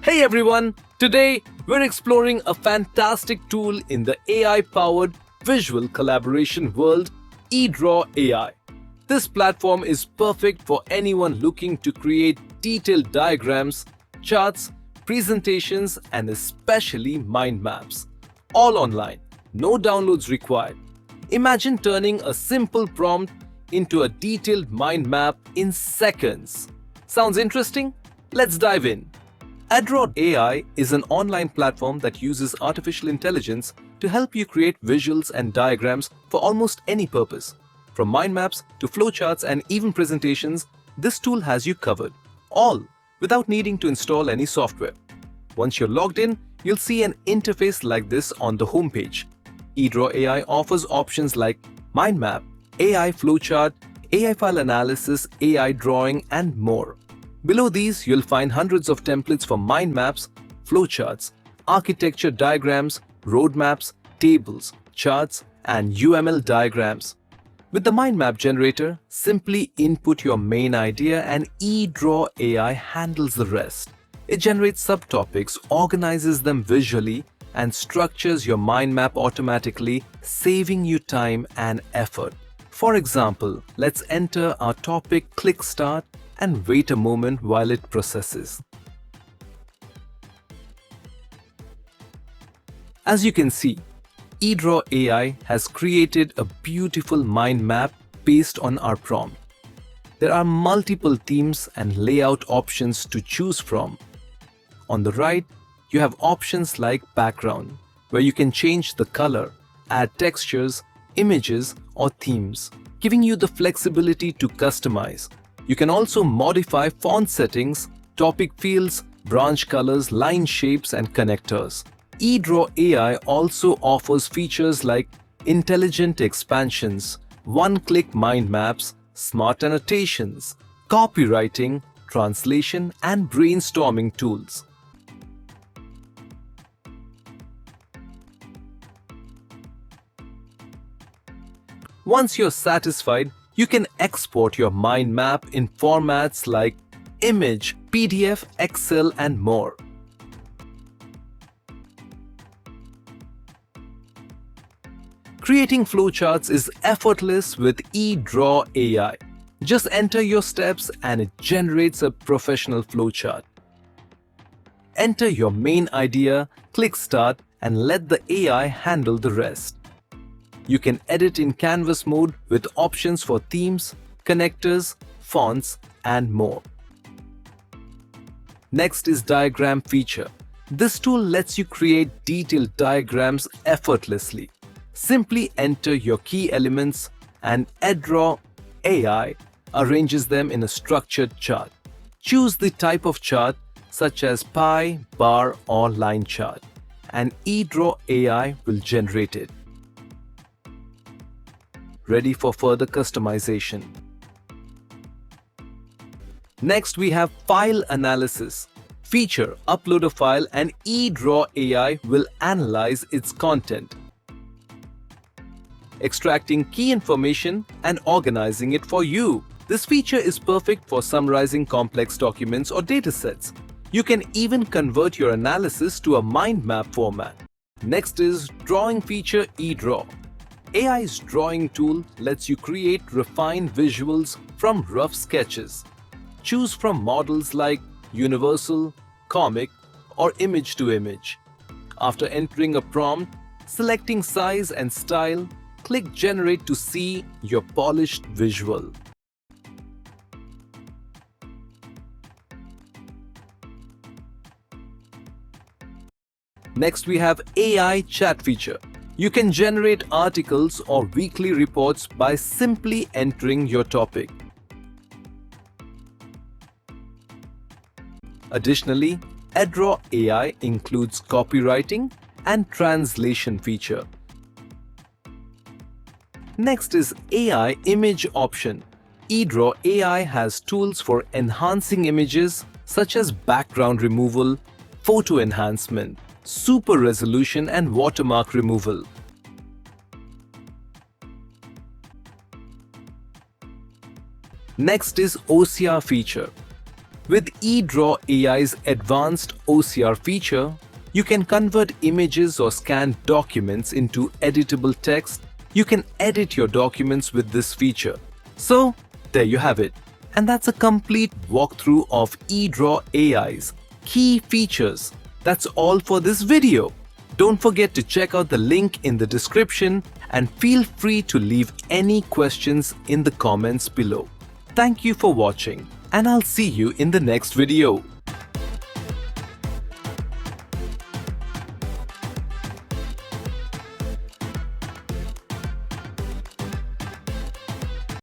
Hey everyone! Today we're exploring a fantastic tool in the AI-powered visual collaboration world, Edraw AI. This platform is perfect for anyone looking to create detailed diagrams, charts, presentations, and especially mind maps. All online, no downloads required. Imagine turning a simple prompt into a detailed mind map in seconds. Sounds interesting? Let's dive in. Edraw AI is an online platform that uses artificial intelligence to help you create visuals and diagrams for almost any purpose. From mind maps to flowcharts and even presentations, this tool has you covered, all without needing to install any software. Once you're logged in, you'll see an interface like this on the homepage. Edraw AI offers options like mind map, AI flowchart, AI file analysis, AI drawing, and more. Below these, you'll find hundreds of templates for mind maps, flowcharts, architecture diagrams, roadmaps, tables, charts, and UML diagrams. With the mind map generator, simply input your main idea and Edraw AI handles the rest. It generates subtopics, organizes them visually, and structures your mind map automatically, saving you time and effort. For example, let's enter our topic, click Start, and wait a moment while it processes. As you can see, Edraw AI has created a beautiful mind map based on our prompt. There are multiple themes and layout options to choose from. On the right, you have options like background, where you can change the color, add textures, images, or themes, giving you the flexibility to customize. You can also modify font settings, topic fields, branch colors, line shapes, and connectors. Edraw AI also offers features like intelligent expansions, one-click mind maps, smart annotations, copywriting, translation, and brainstorming tools. Once you're satisfied, you can export your mind map in formats like image, PDF, Excel, and more. Creating flowcharts is effortless with Edraw AI. Just enter your steps and it generates a professional flowchart. Enter your main idea, click Start, and let the AI handle the rest. You can edit in canvas mode with options for themes, connectors, fonts, and more. Next is Diagram Feature. This tool lets you create detailed diagrams effortlessly. Simply enter your key elements and Edraw AI arranges them in a structured chart. Choose the type of chart such as pie, bar, or line chart, and Edraw AI will generate it. Ready for further customization. Next, we have File Analysis. Feature, upload a file and Edraw AI will analyze its content, extracting key information and organizing it for you. This feature is perfect for summarizing complex documents or datasets. You can even convert your analysis to a mind map format. Next is Drawing Feature Edraw. AI's drawing tool lets you create refined visuals from rough sketches. Choose from models like universal, comic, or image to image. After entering a prompt, selecting size and style, click Generate to see your polished visual. Next, we have AI Chat Feature. You can generate articles or weekly reports by simply entering your topic. Additionally, Edraw AI includes copywriting and translation feature. Next is AI Image option. Edraw AI has tools for enhancing images such as background removal, photo enhancement, super resolution, and watermark removal. Next is OCR Feature. With Edraw AI's advanced OCR feature, you can convert images or scanned documents into editable text. You can edit your documents with this feature. So, there you have it. And that's a complete walkthrough of Edraw AI's key features. That's all for this video. Don't forget to check out the link in the description and feel free to leave any questions in the comments below. Thank you for watching, and I'll see you in the next video.